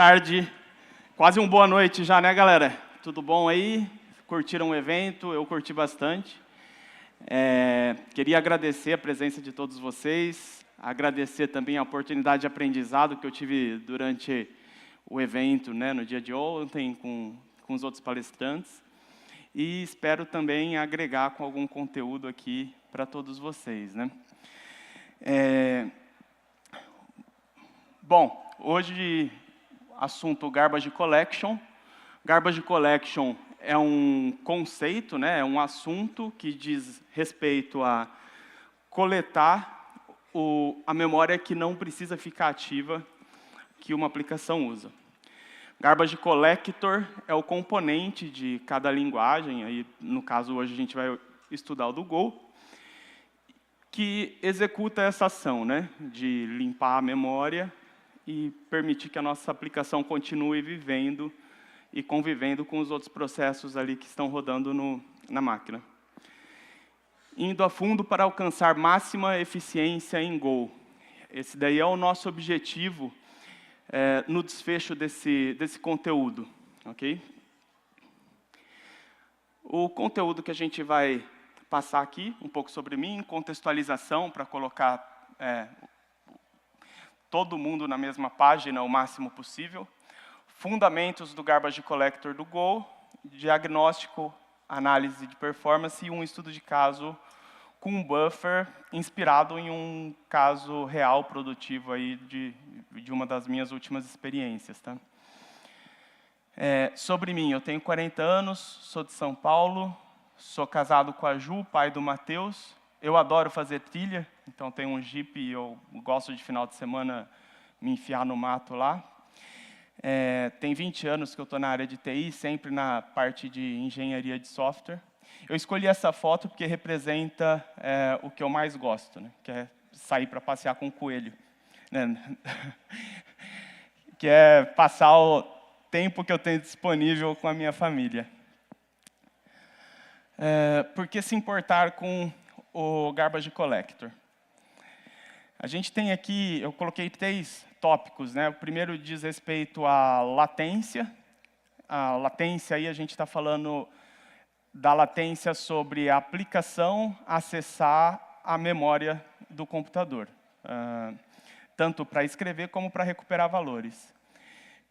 Tarde, quase uma boa noite já, né, galera? Tudo bom aí? Curtiram o evento? Eu curti bastante. Queria agradecer a presença de todos vocês, agradecer também a oportunidade de aprendizado que eu tive durante o evento, né, no dia de ontem, com os outros palestrantes. E espero também agregar com algum conteúdo aqui para todos vocês, né? Bom, hoje, assunto Garbage Collection. Garbage Collection é um conceito, né, é um assunto que diz respeito a coletar a memória que não precisa ficar ativa, que uma aplicação usa. Garbage Collector é o componente de cada linguagem, aí, no caso hoje a gente vai estudar o do Go, que executa essa ação, né, de limpar a memória e permitir que a nossa aplicação continue vivendo e convivendo com os outros processos ali que estão rodando na máquina. Indo a fundo para alcançar máxima eficiência em Go. Esse daí é o nosso objetivo no desfecho desse conteúdo, ok? O conteúdo que a gente vai passar aqui, um pouco sobre mim, contextualização para colocar todo mundo na mesma página o máximo possível, fundamentos do Garbage Collector do Go, diagnóstico, análise de performance e um estudo de caso com um buffer inspirado em um caso real produtivo aí de uma das minhas últimas experiências. Tá? Sobre mim, eu tenho 40 anos, sou de São Paulo, sou casado com a Ju, pai do Matheus. Eu adoro fazer trilha, então tenho um Jeep e eu gosto de final de semana me enfiar no mato lá. Tem 20 anos que eu estou na área de TI, sempre na parte de engenharia de software. Eu escolhi essa foto porque representa o que eu mais gosto, né? Que é sair para passear com um coelho. Né? Que é passar o tempo que eu tenho disponível com a minha família. Por que se importar com o Garbage Collector? A gente tem aqui, eu coloquei 3 tópicos, né? O primeiro diz respeito à latência. A latência aí a gente está falando da latência sobre a aplicação acessar a memória do computador, tanto para escrever como para recuperar valores.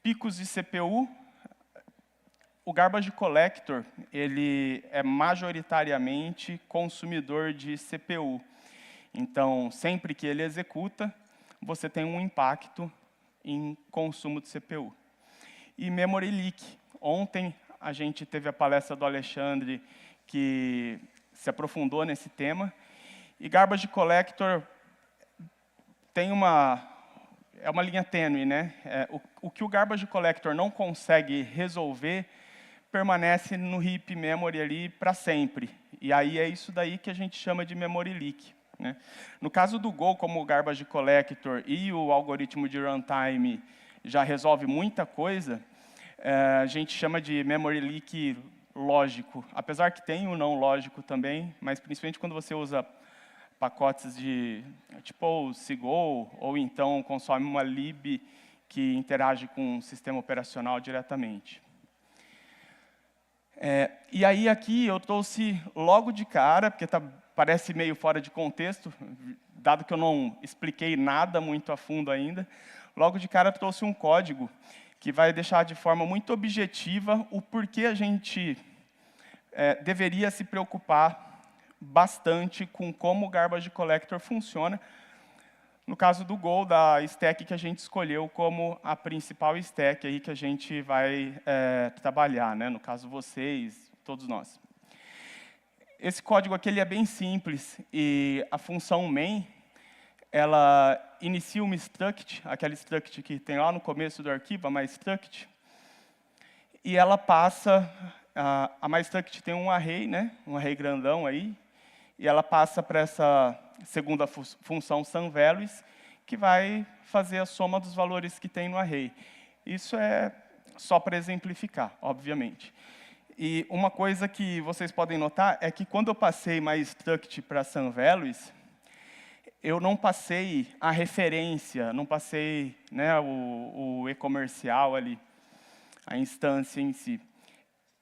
Picos de CPU. O Garbage Collector, ele é majoritariamente consumidor de CPU. Então, sempre que ele executa, você tem um impacto em consumo de CPU. E Memory Leak. Ontem, a gente teve a palestra do Alexandre, que se aprofundou nesse tema. E Garbage Collector tem uma linha tênue, né? O que o Garbage Collector não consegue resolver permanece no heap memory ali para sempre. E aí é isso daí que a gente chama de memory leak. Né? No caso do Go, como o Garbage Collector e o algoritmo de runtime já resolve muita coisa, a gente chama de memory leak lógico. Apesar que tem o não lógico também, mas principalmente quando você usa pacotes de tipo o Cgo, ou então consome uma lib que interage com o sistema operacional diretamente. E aí aqui eu trouxe logo de cara, porque parece meio fora de contexto, dado que eu não expliquei nada muito a fundo ainda, logo de cara eu trouxe um código que vai deixar de forma muito objetiva o porquê a gente deveria se preocupar bastante com como o Garbage Collector funciona, no caso do Go, da stack que a gente escolheu como a principal stack aí que a gente vai trabalhar, né? No caso vocês, todos nós. Esse código aqui ele é bem simples e a função main, ela inicia uma struct, aquela struct que tem lá no começo do arquivo, a myStruct, e ela passa, a myStruct tem um array, né? Um array grandão aí, e ela passa para essa segunda função SumValues, que vai fazer a soma dos valores que tem no array. Isso é só para exemplificar, obviamente. E uma coisa que vocês podem notar é que quando eu passei myStruct para SumValues, eu não passei a referência, não passei, né, o e-comercial ali, a instância em si.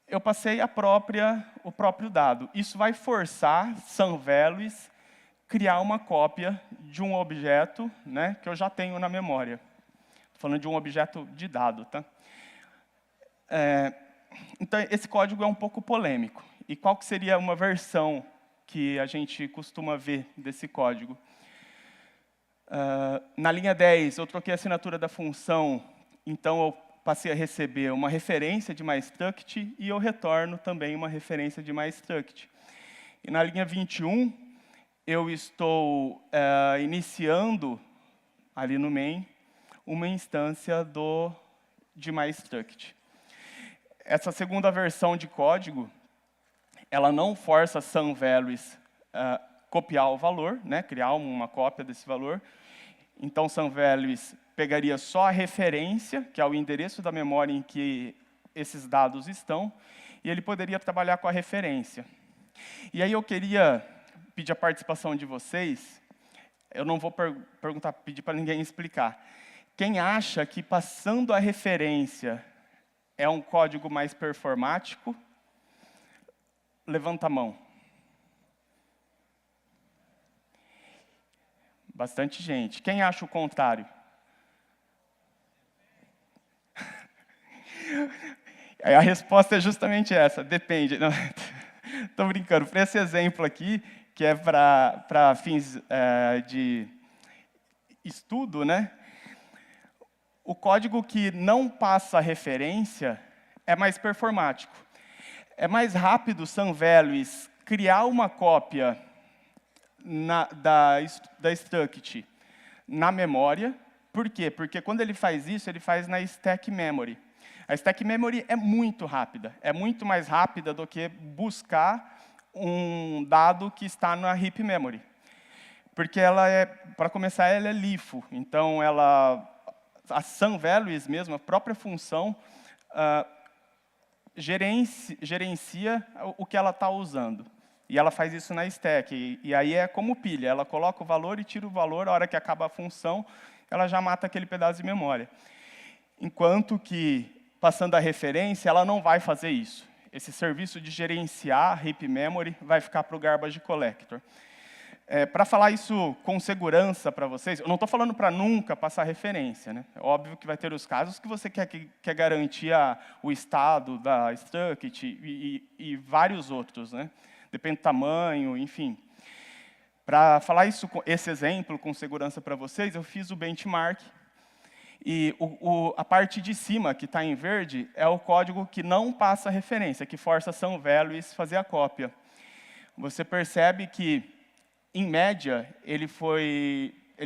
Eu passei o próprio dado. Isso vai forçar some values criar uma cópia de um objeto, né, que eu já tenho na memória. Estou falando de um objeto de dado. Tá? Então, esse código é um pouco polêmico. E qual que seria uma versão que a gente costuma ver desse código? Na linha 10, eu troquei a assinatura da função, então eu passei a receber uma referência de MyStruct e eu retorno também uma referência de MyStruct. E na linha 21, eu estou iniciando, ali no main, uma instância de MyStruct. Essa segunda versão de código, ela não força some values copiar o valor, né, criar uma cópia desse valor. Então, some values pegaria só a referência, que é o endereço da memória em que esses dados estão, e ele poderia trabalhar com a referência. E aí eu queria pedir a participação de vocês. Eu não vou pedir para ninguém explicar. Quem acha que passando a referência é um código mais performático, levanta a mão. Bastante gente. Quem acha o contrário? A resposta é justamente essa, depende. Estou brincando. Para esse exemplo aqui, que é para fins de estudo, né? O código que não passa referência é mais performático. É mais rápido, some values, criar uma cópia da struct na memória. Por quê? Porque quando ele faz isso, ele faz na stack memory. A stack memory é muito rápida. É muito mais rápida do que buscar um dado que está na heap memory. Porque para começar, ela é LIFO. Então, a some values mesmo, a própria função, gerencia o que ela está usando. E ela faz isso na stack. E aí é como pilha. Ela coloca o valor e tira o valor. A hora que acaba a função, ela já mata aquele pedaço de memória. Enquanto que, passando a referência, ela não vai fazer isso. Esse serviço de gerenciar heap memory vai ficar para o garbage collector. Para falar isso com segurança para vocês, eu não estou falando para nunca passar referência. Né? É óbvio que vai ter os casos que você quer garantir o estado da struct e vários outros. Né? Depende do tamanho, enfim. Para falar esse exemplo com segurança para vocês, eu fiz o benchmark. E a parte de cima, que está em verde, é o código que não passa referência, que força some values fazer a cópia. Você percebe que, em média, ele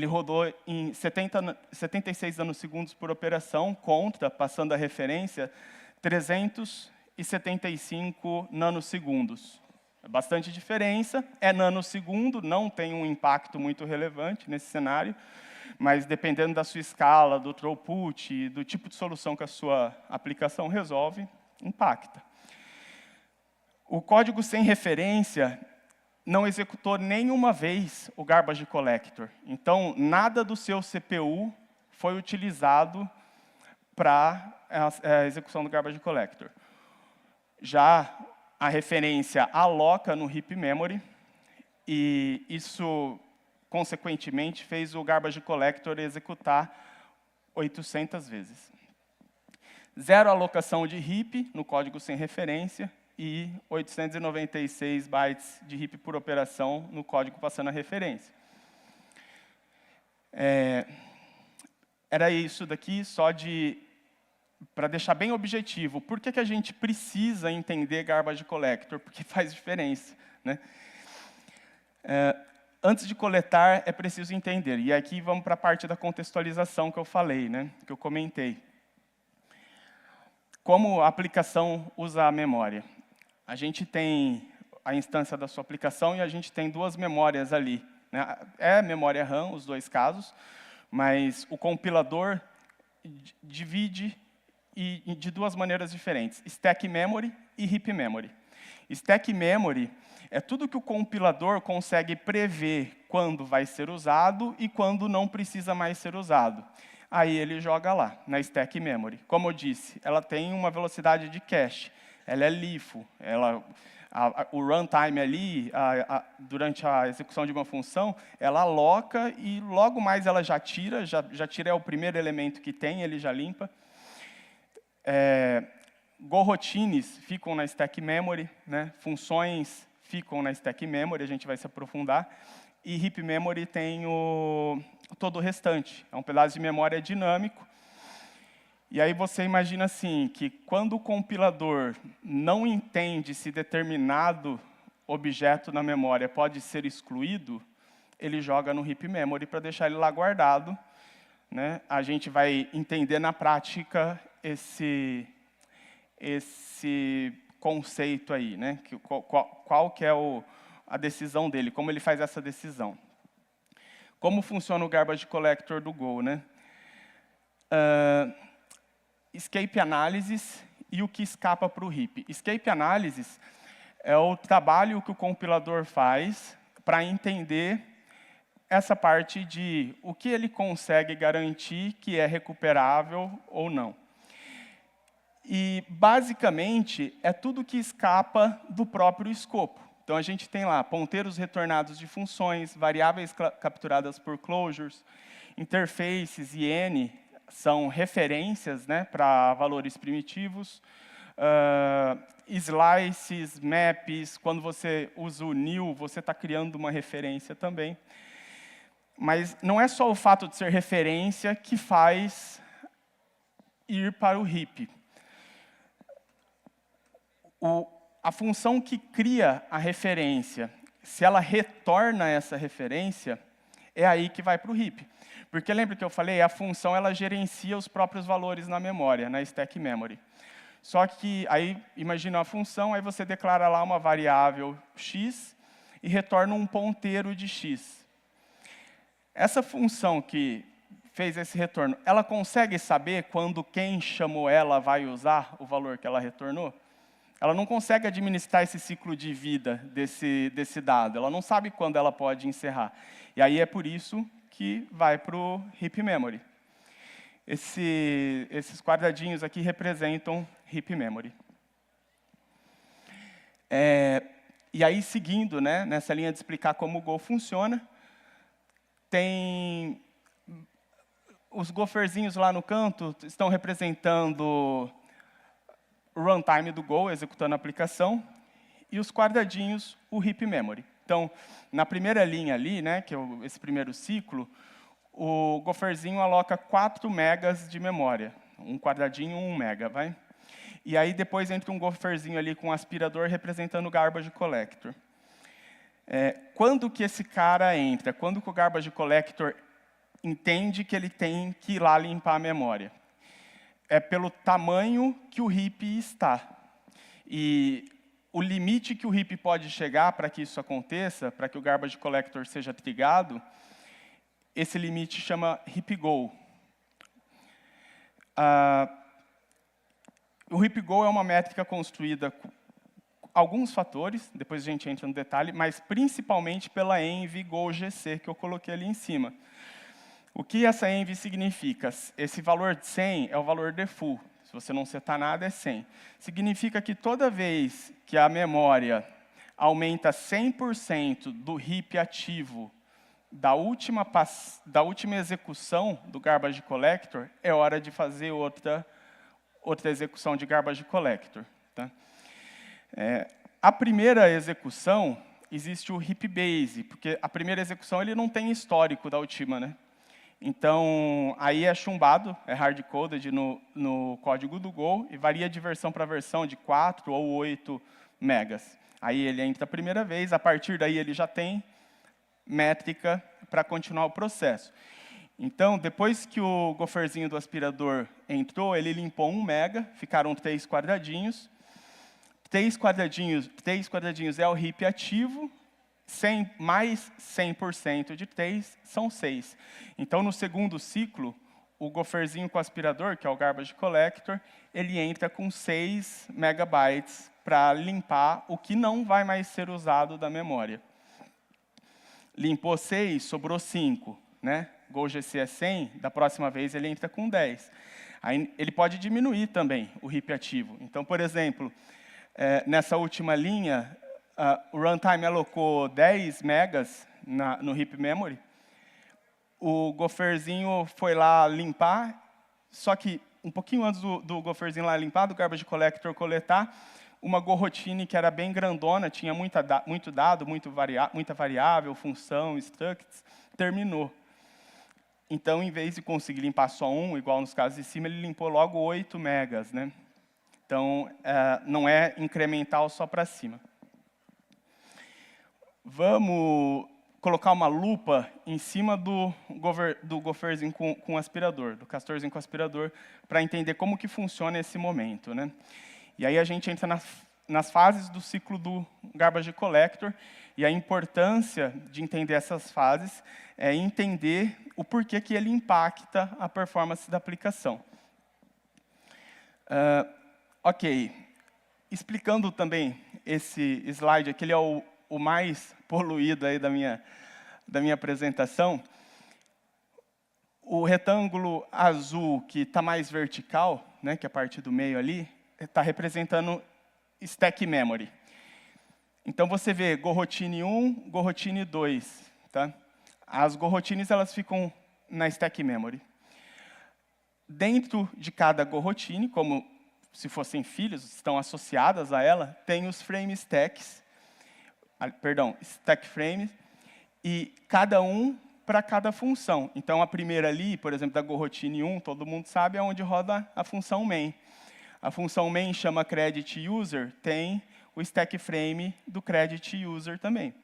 rodou em 76 nanosegundos por operação, contra, passando a referência, 375 nanosegundos. É bastante diferença, é nanosegundo, não tem um impacto muito relevante nesse cenário, mas dependendo da sua escala, do throughput, do tipo de solução que a sua aplicação resolve, impacta. O código sem referência não executou nenhuma vez o garbage collector. Então, nada do seu CPU foi utilizado para a execução do garbage collector. Já a referência aloca no heap memory, e isso, consequentemente, fez o garbage collector executar 800 vezes. Zero alocação de heap no código sem referência, e 896 bytes de heap por operação no código passando a referência. Era isso daqui, só para deixar bem objetivo. Por que a gente precisa entender garbage collector? Porque faz diferença. Né? Antes de coletar, é preciso entender. E aqui vamos para a parte da contextualização que eu falei, né? Que eu comentei. Como a aplicação usa a memória? A gente tem a instância da sua aplicação e a gente tem duas memórias ali. Né? É memória RAM, os dois casos, mas o compilador divide de duas maneiras diferentes, stack memory e heap memory. Stack memory é tudo que o compilador consegue prever quando vai ser usado e quando não precisa mais ser usado. Aí ele joga lá, na stack memory. Como eu disse, ela tem uma velocidade de cache, ela é LIFO, o runtime ali, durante a execução de uma função, ela aloca e logo mais ela já tira o primeiro elemento que tem, ele já limpa. Go-routines ficam na stack memory, né? Funções ficam na stack memory, a gente vai se aprofundar. E heap memory tem todo o restante. É um pedaço de memória dinâmico. E aí você imagina assim, que quando o compilador não entende se determinado objeto na memória pode ser excluído, ele joga no heap memory para deixar ele lá guardado, né? A gente vai entender na prática esse conceito aí, né? Qual que é a decisão dele, como ele faz essa decisão. Como funciona o garbage collector do Go, né? Escape analysis e o que escapa para o heap. Escape analysis é o trabalho que o compilador faz para entender essa parte de o que ele consegue garantir que é recuperável ou não. E, basicamente, é tudo que escapa do próprio escopo. Então, a gente tem lá ponteiros retornados de funções, variáveis capturadas por closures, interfaces e N são referências, né, para valores primitivos, slices, maps, quando você usa o new, você está criando uma referência também. Mas não é só o fato de ser referência que faz ir para o heap. A função que cria a referência, se ela retorna essa referência, é aí que vai para o heap. Porque lembra que eu falei, a função ela gerencia os próprios valores na memória, na stack memory. Só que aí, imagina a função, aí você declara lá uma variável x e retorna um ponteiro de x. Essa função que fez esse retorno, ela consegue saber quando quem chamou ela vai usar o valor que ela retornou? Ela não consegue administrar esse ciclo de vida desse dado. Ela não sabe quando ela pode encerrar. E aí é por isso que vai para o heap memory. Esses quadradinhos aqui representam heap memory. E aí, seguindo, né, nessa linha de explicar como o Go funciona, tem os goferzinhos lá no canto estão representando o runtime do Go, executando a aplicação, e os quadradinhos, o heap memory. Então, na primeira linha ali, né, que é esse primeiro ciclo, o goferzinho aloca 4 megas de memória. Um quadradinho, 1 mega, vai? E aí, depois, entra um goferzinho ali com um aspirador representando o garbage collector. Quando que esse cara entra? Quando que o garbage collector entende que ele tem que ir lá limpar a memória? É pelo tamanho que o heap está. E o limite que o heap pode chegar para que isso aconteça, para que o garbage collector seja trigado, esse limite chama heap goal. O heap goal é uma métrica construída com alguns fatores, depois a gente entra no detalhe, mas principalmente pela env goal GC, que eu coloquei ali em cima. O que essa env significa? Esse valor de 100 é o valor default. Se você não setar nada, é 100. Significa que toda vez que a memória aumenta 100% do heap ativo da última execução do garbage collector, é hora de fazer outra execução de garbage collector. Tá? A primeira execução, existe o heap base, porque a primeira execução ele não tem histórico da última, né? Então, aí é chumbado, é hard-coded no código do Go, e varia de versão para versão, de 4 ou 8 megas. Aí ele entra a primeira vez, a partir daí ele já tem métrica para continuar o processo. Então, depois que o goferzinho do aspirador entrou, ele limpou 1 mega, ficaram 3 quadradinhos. 3 quadradinhos é o heap ativo, 100 mais 100% de 3 são 6. Então, no segundo ciclo, o goferzinho com o aspirador, que é o garbage collector, ele entra com 6 megabytes para limpar o que não vai mais ser usado da memória. limpou 6, sobrou 5, né? GoGC é 100, da próxima vez ele entra com 10. Aí ele pode diminuir também o heap ativo. Então, por exemplo, nessa última linha, o runtime alocou 10 megas no heap memory. O goferzinho foi lá limpar, só que um pouquinho antes do goferzinho lá limpar, do garbage collector coletar, uma gorrotine que era bem grandona, tinha muito dado, muita variável, função, structs, terminou. Então, em vez de conseguir limpar só um, igual nos casos de cima, ele limpou logo 8 megas, né? Então, não é incremental só para cima. Vamos colocar uma lupa em cima do goferzinho com aspirador, do castorzinho com aspirador, para entender como que funciona esse momento, né? E aí a gente entra nas fases do ciclo do garbage collector, e a importância de entender essas fases é entender o porquê que ele impacta a performance da aplicação. Ok, explicando também esse slide aqui, ele é o mais poluído aí da minha apresentação. O retângulo azul, que está mais vertical, né, que é a parte do meio ali, está representando stack memory. Então, você vê gorrotine 1, gorrotine 2. Tá? As gorrotines elas ficam na stack memory. Dentro de cada gorrotine, como se fossem filhos, estão associadas a ela, tem os frame stacks, stack frames, e cada um para cada função. Então, a primeira ali, por exemplo, da gorrotine 1, todo mundo sabe, é onde roda a função main. A função main chama credit user, tem o stack frame do credit user também.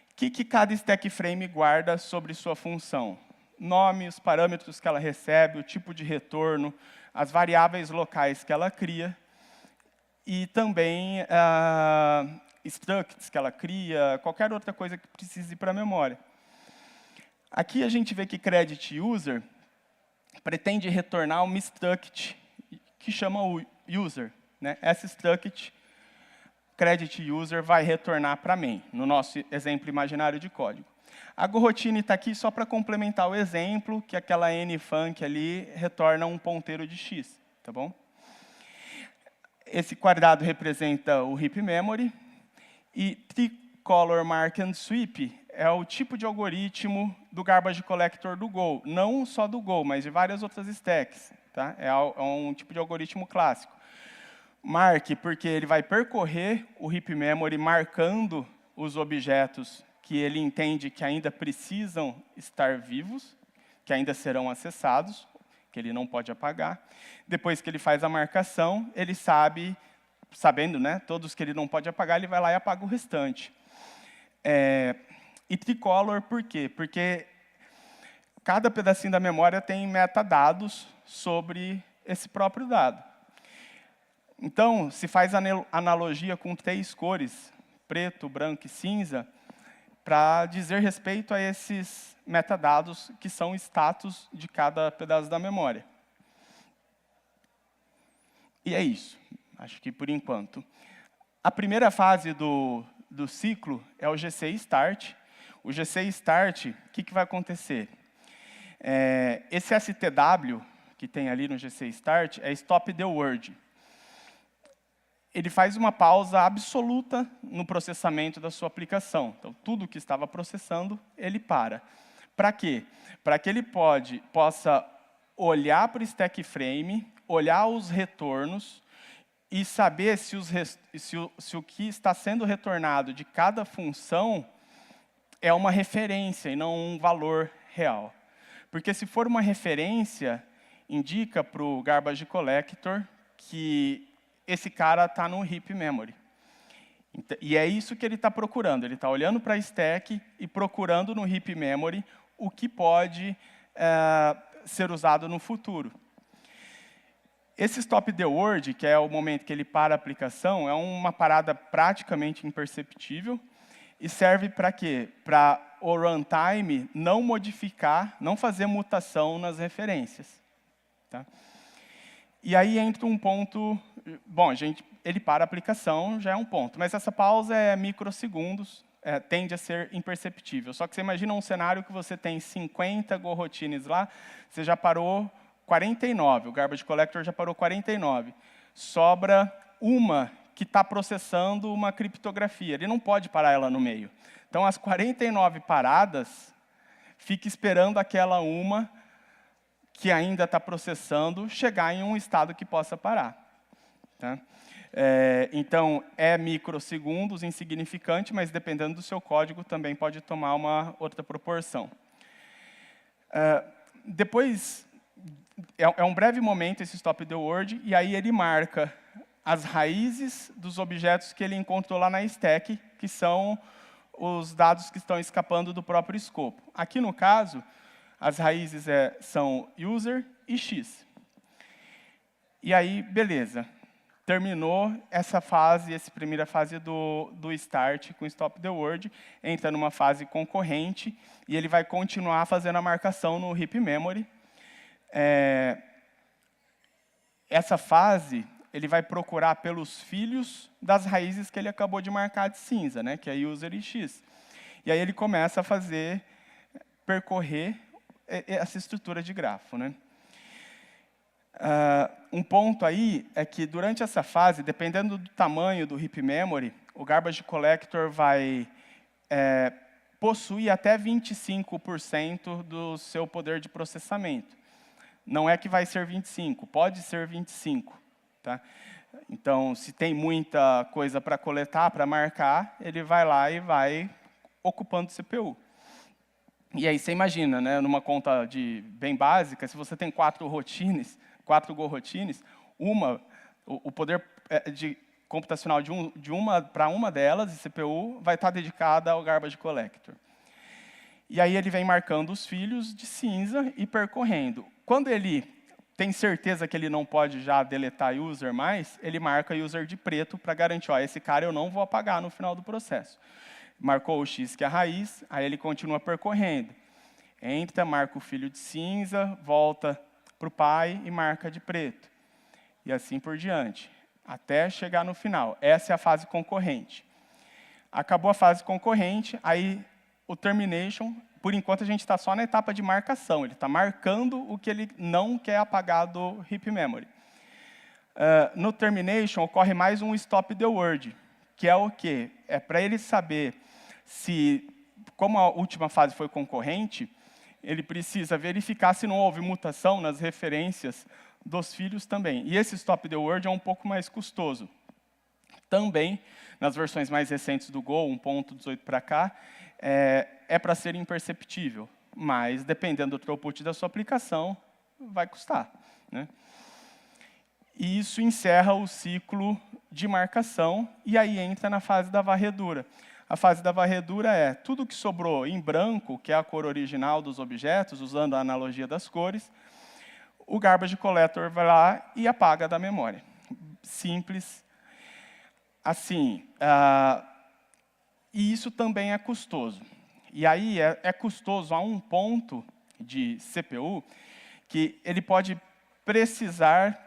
O que cada stack frame guarda sobre sua função? Nome, os parâmetros que ela recebe, o tipo de retorno, as variáveis locais que ela cria, e também structs que ela cria, qualquer outra coisa que precise ir para a memória. Aqui a gente vê que credit user pretende retornar uma struct que chama o user, né? Essa struct, credit user, vai retornar para main, no nosso exemplo imaginário de código. A gorrotine está aqui só para complementar o exemplo, que aquela nfunc ali retorna um ponteiro de x, tá bom? Esse quadrado representa o heap memory, e tricolor mark and sweep é o tipo de algoritmo do garbage collector do Go, não só do Go, mas de várias outras stacks. Tá? É um tipo de algoritmo clássico. Mark, porque ele vai percorrer o heap memory marcando os objetos que ele entende que ainda precisam estar vivos, que ainda serão acessados, que ele não pode apagar. Depois que ele faz a marcação, ele sabendo, né, todos que ele não pode apagar, ele vai lá e apaga o restante. E tricolor, por quê? Porque cada pedacinho da memória tem metadados sobre esse próprio dado. Então, se faz analogia com 3 cores, preto, branco e cinza, para dizer respeito a esses metadados que são status de cada pedaço da memória. E é isso, acho que por enquanto. A primeira fase do ciclo é o GC Start. O GC Start, o que vai acontecer? Esse STW que tem ali no GC Start é Stop the Word. Ele faz uma pausa absoluta no processamento da sua aplicação. Então, tudo que estava processando, ele para. Para quê? Para que ele possa olhar para o stack frame, olhar os retornos e saber se o que está sendo retornado de cada função é uma referência e não um valor real. Porque se for uma referência, indica para o garbage collector que esse cara está no heap memory. E é isso que ele está procurando. Ele está olhando para a stack e procurando no heap memory o que pode ser usado no futuro. Esse stop the word, que é o momento que ele para a aplicação, é uma parada praticamente imperceptível e serve para quê? Para o runtime não modificar, não fazer mutação nas referências. Tá? E aí entra um ponto. Bom, ele para a aplicação, já é um ponto. Mas essa pausa é microsegundos, tende a ser imperceptível. Só que você imagina um cenário que você tem 50 Go routines lá, você já parou 49, o Garbage Collector já parou 49. Sobra uma que está processando uma criptografia. Ele não pode parar ela no meio. Então, as 49 paradas, fica esperando aquela uma que ainda está processando chegar em um estado que possa parar. Tá? Então, é microsegundos, insignificante, mas dependendo do seu código, também pode tomar uma outra proporção. Depois, é um breve momento esse stop the word, e aí ele marca as raízes dos objetos que ele encontrou lá na stack, que são os dados que estão escapando do próprio escopo. Aqui, no caso, as raízes são user e x. E aí, beleza. Terminou essa fase, essa primeira fase do start com stop the word, entra numa fase concorrente, e ele vai continuar fazendo a marcação no heap memory. Essa fase, ele vai procurar pelos filhos das raízes que ele acabou de marcar de cinza, né, que é user e x. E aí ele começa a percorrer essa estrutura de grafo. Né? Um ponto aí é que, durante essa fase, dependendo do tamanho do heap memory, o Garbage Collector vai possuir até 25% do seu poder de processamento. Não é que vai ser 25, pode ser 25. Tá? Então, se tem muita coisa para coletar, para marcar, ele vai lá e vai ocupando o CPU. E aí você imagina, né, numa conta bem básica, se você tem 4 Go routines, o poder computacional para uma delas, de CPU, vai estar dedicada ao Garbage Collector. E aí ele vem marcando os filhos de cinza e percorrendo. Quando ele tem certeza que ele não pode já deletar user mais, ele marca user de preto para garantir, esse cara eu não vou apagar no final do processo. Marcou o x, que é a raiz, aí ele continua percorrendo. Entra, marca o filho de cinza, volta para o pai e marca de preto. E assim por diante, até chegar no final. Essa é a fase concorrente. Acabou a fase concorrente, aí o termination, por enquanto a gente está só na etapa de marcação. Ele está marcando o que ele não quer apagar do heap memory. No termination, ocorre mais um stop the word, que é o quê? É para ele saber se, como a última fase foi concorrente, ele precisa verificar se não houve mutação nas referências dos filhos também. E esse stop the word é um pouco mais custoso. Também, nas versões mais recentes do Go, 1.18 para cá, é para ser imperceptível. Mas, dependendo do throughput da sua aplicação, vai custar. Né? E isso encerra o ciclo de marcação, e aí entra na fase da varredura. A fase da varredura é tudo que sobrou em branco, que é a cor original dos objetos, usando a analogia das cores, o Garbage Collector vai lá e apaga da memória. Simples. Assim, e isso também é custoso. E aí é custoso a um ponto de CPU que ele pode precisar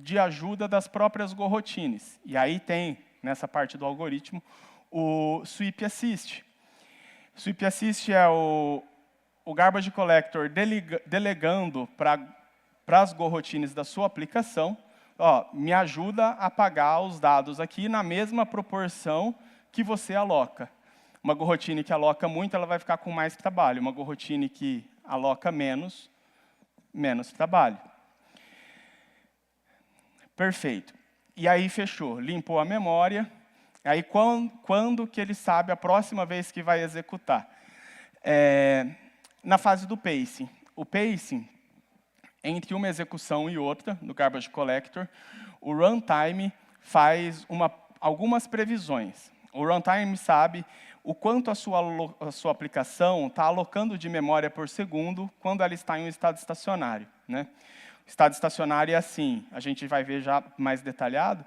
de ajuda das próprias Go routines. E aí tem, nessa parte do algoritmo, o Sweep Assist. Sweep Assist é o Garbage Collector delegando para as Go routines da sua aplicação, me ajuda a apagar os dados aqui na mesma proporção que você aloca. Uma Go routine que aloca muito, ela vai ficar com mais trabalho. Uma Go routine que aloca menos trabalho. Perfeito. E aí fechou, limpou a memória. Aí quando que ele sabe a próxima vez que vai executar? Na fase do pacing. O pacing, entre uma execução e outra, no Garbage Collector, o runtime faz algumas previsões. O runtime sabe o quanto a sua aplicação está alocando de memória por segundo quando ela está em um estado estacionário. Né? O estado estacionário é assim, a gente vai ver já mais detalhado.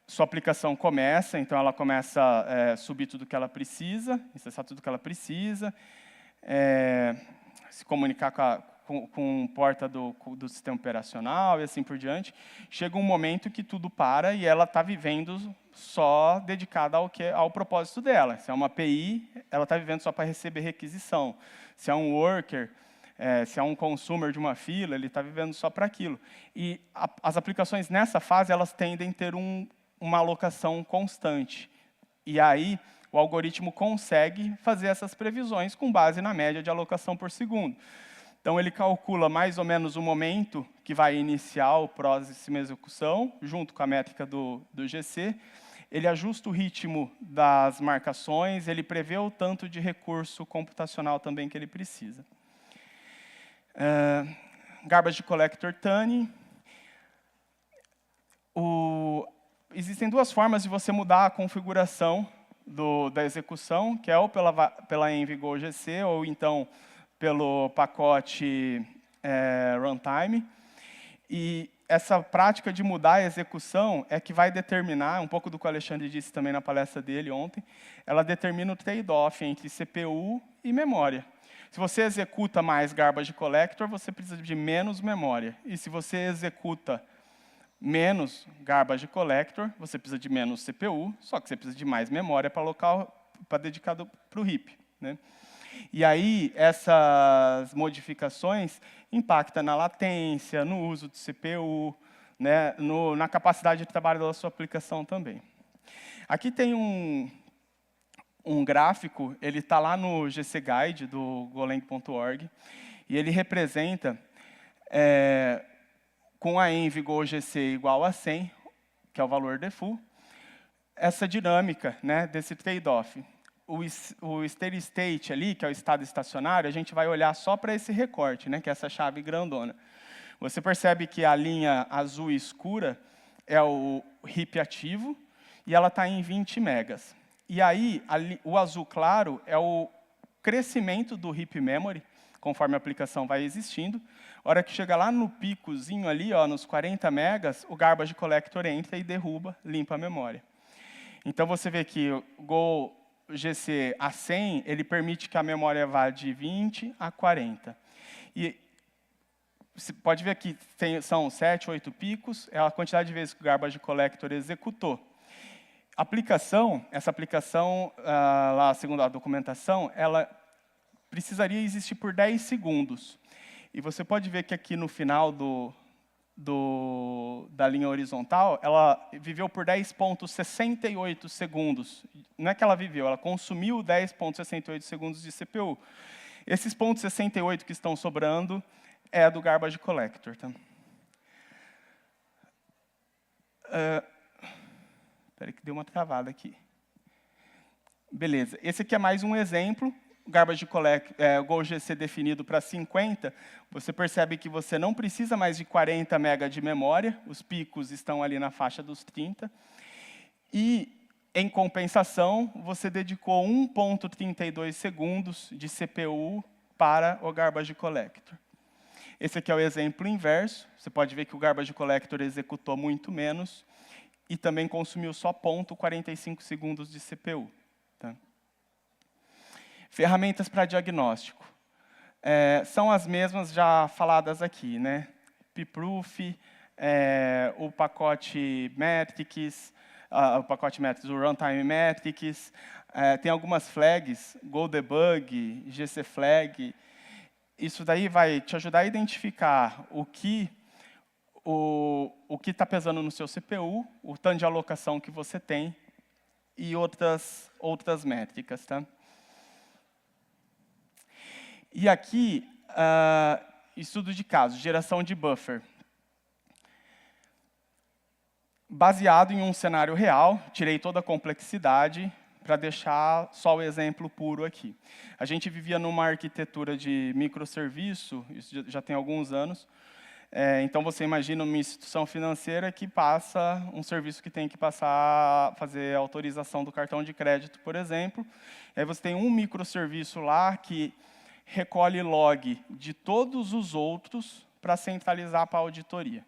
Sua aplicação começa, então ela começa a subir tudo que ela precisa, acessar tudo que ela precisa, se comunicar com porta do sistema operacional e assim por diante, chega um momento que tudo para e ela está vivendo só dedicada ao propósito dela. Se é uma API, ela está vivendo só para receber requisição. Se é um worker, se é um consumer de uma fila, ele está vivendo só para aquilo. E as aplicações nessa fase, elas tendem a ter uma alocação constante. E aí, o algoritmo consegue fazer essas previsões com base na média de alocação por segundo. Então, ele calcula mais ou menos o momento que vai iniciar o próximo execução, junto com a métrica do GC. Ele ajusta o ritmo das marcações, ele prevê o tanto de recurso computacional também que ele precisa. Garbage Collector Tuning. Existem duas formas de você mudar a configuração da execução, que é ou pela env-go GC, ou então pelo pacote runtime. E essa prática de mudar a execução é que vai determinar, um pouco do que o Alexandre disse também na palestra dele ontem, ela determina o trade-off entre CPU e memória. Se você executa mais Garbage Collector, você precisa de menos memória. E se você executa menos Garbage Collector, você precisa de menos CPU, só que você precisa de mais memória para dedicado para o heap, né? E aí, essas modificações impactam na latência, no uso de CPU, né, na capacidade de trabalho da sua aplicação também. Aqui tem um gráfico, ele está lá no GC Guide do Golang.org, e ele representa, com a env-go GC igual a 100, que é o valor default, essa dinâmica, né, desse trade-off. O steady state ali, que é o estado estacionário, a gente vai olhar só para esse recorte, né, que é essa chave grandona. Você percebe que a linha azul escura é o heap ativo, e ela está em 20 megas. E aí, o azul claro é o crescimento do heap memory, conforme a aplicação vai existindo. A hora que chega lá no picozinho ali, ó, nos 40 megas, o Garbage Collector entra e derruba, limpa a memória. Então, você vê que o Go GC a 100, ele permite que a memória vá de 20 a 40. E você pode ver que são 7, 8 picos, é a quantidade de vezes que o Garbage Collector executou. Essa aplicação, lá, segundo a documentação, ela precisaria existir por 10 segundos. E você pode ver que aqui no final da linha horizontal, ela viveu por 10,68 segundos. Não é que ela viveu, ela consumiu 10,68 segundos de CPU. Esses 0,68 que estão sobrando é do Garbage Collector. Tá? Espera que deu uma travada aqui. Beleza, esse aqui é mais um exemplo. O Garbage Collector, o Go GC definido para 50, você percebe que você não precisa mais de 40 MB de memória, os picos estão ali na faixa dos 30. E, em compensação, você dedicou 1,32 segundos de CPU para o Garbage Collector. Esse aqui é o exemplo inverso. Você pode ver que o Garbage Collector executou muito menos e também consumiu só 0,45 segundos de CPU. Tá? Ferramentas para diagnóstico. São as mesmas já faladas aqui, né? pproof, o pacote metrics, o runtime metrics, tem algumas flags, GoDebug, GCFlag. Isso daí vai te ajudar a identificar o que está pesando no seu CPU, o tanto de alocação que você tem e outras métricas. Tá? E aqui, estudo de caso, geração de buffer. Baseado em um cenário real, tirei toda a complexidade para deixar só o exemplo puro aqui. A gente vivia numa arquitetura de microserviço, isso já tem alguns anos. Então, você imagina uma instituição financeira que passa um serviço que tem que fazer a autorização do cartão de crédito, por exemplo. Aí você tem um microserviço lá que recolhe log de todos os outros para centralizar para a auditoria.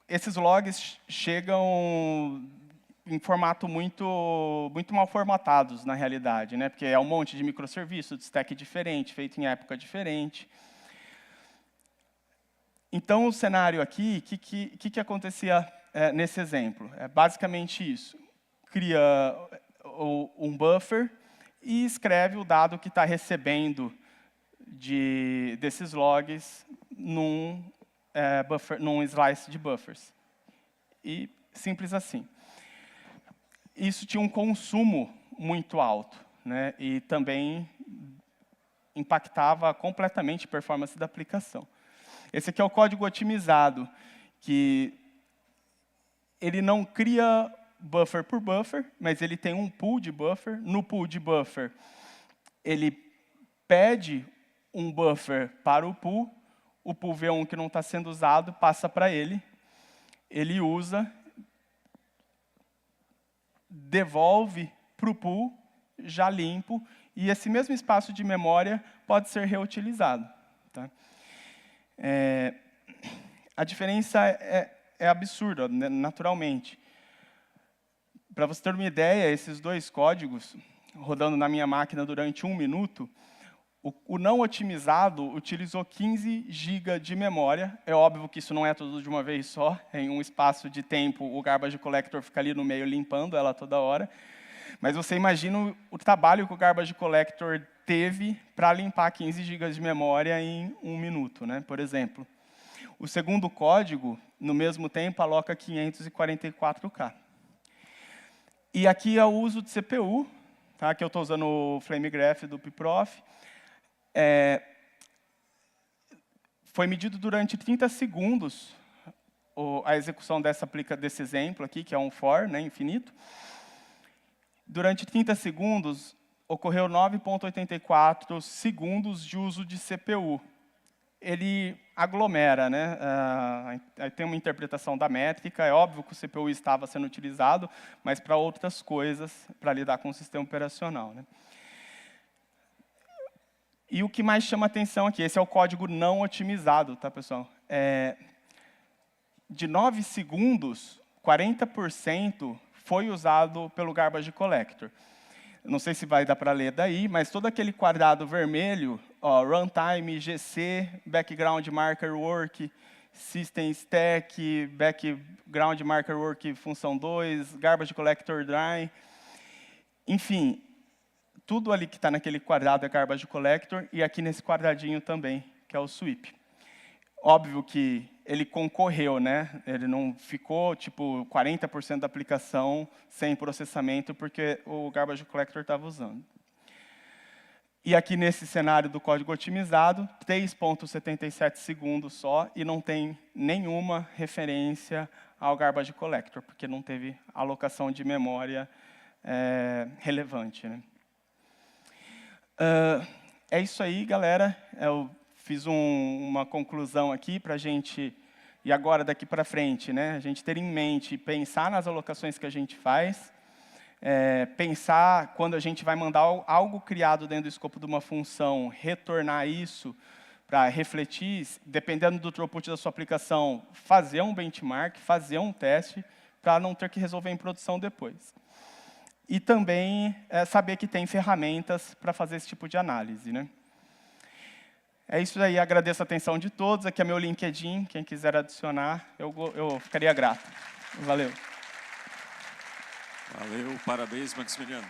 Esses logs chegam em formato muito mal formatados, na realidade, né? Porque é um monte de microserviço, de stack diferente, feito em época diferente. Então, o cenário aqui, o que acontecia nesse exemplo? É basicamente isso. Cria um buffer e escreve o dado que está recebendo desses logs num slice de buffers. E simples assim. Isso tinha um consumo muito alto, né? E também impactava completamente a performance da aplicação. Esse aqui é o código otimizado, que ele não cria buffer por buffer, mas ele tem um pool de buffer. No pool de buffer, ele pede um buffer para o pool vê um que não está sendo usado, passa para ele usa, devolve para o pool, já limpo, e esse mesmo espaço de memória pode ser reutilizado. Tá? A diferença é absurda, né, naturalmente. Para você ter uma ideia, esses dois códigos, rodando na minha máquina durante 1 minuto, o não otimizado utilizou 15 GB de memória. É óbvio que isso não é tudo de uma vez só. Em um espaço de tempo, o Garbage Collector fica ali no meio limpando ela toda hora. Mas você imagina o trabalho que o Garbage Collector teve para limpar 15 GB de memória em 1 minuto, né, por exemplo. O segundo código, no mesmo tempo, aloca 544K. E aqui é o uso de CPU, tá? Aqui eu estou usando o FlameGraph do Piprof. Foi medido durante 30 segundos a execução desse exemplo aqui, que é um for, né, infinito. Durante 30 segundos, ocorreu 9,84 segundos de uso de CPU. Ele aglomera, né? Tem uma interpretação da métrica, é óbvio que o CPU estava sendo utilizado, mas para outras coisas, para lidar com o sistema operacional. Né? E o que mais chama atenção aqui, esse é o código não otimizado, tá, pessoal? De 9 segundos, 40% foi usado pelo Garbage Collector. Não sei se vai dar para ler daí, mas todo aquele quadrado vermelho, ó, runtime, GC, background marker work, system stack, background marker work função 2, garbage collector dry, enfim, tudo ali que está naquele quadrado é garbage collector e aqui nesse quadradinho também, que é o sweep. Óbvio que ele concorreu, né? Ele não ficou, tipo, 40% da aplicação sem processamento, porque o Garbage Collector estava usando. E aqui nesse cenário do código otimizado, 3,77 segundos só, e não tem nenhuma referência ao Garbage Collector, porque não teve alocação de memória relevante. Né? É isso aí, galera. Eu fiz uma conclusão aqui para a gente, e agora daqui para frente, né, a gente ter em mente, pensar nas alocações que a gente faz, pensar quando a gente vai mandar algo criado dentro do escopo de uma função, retornar isso para refletir, dependendo do throughput da sua aplicação, fazer um benchmark, fazer um teste, para não ter que resolver em produção depois. E também saber que tem ferramentas para fazer esse tipo de análise. Né? É isso aí, agradeço a atenção de todos. Aqui é meu LinkedIn, quem quiser adicionar, eu ficaria grato. Valeu. Valeu, parabéns, Maximiliano.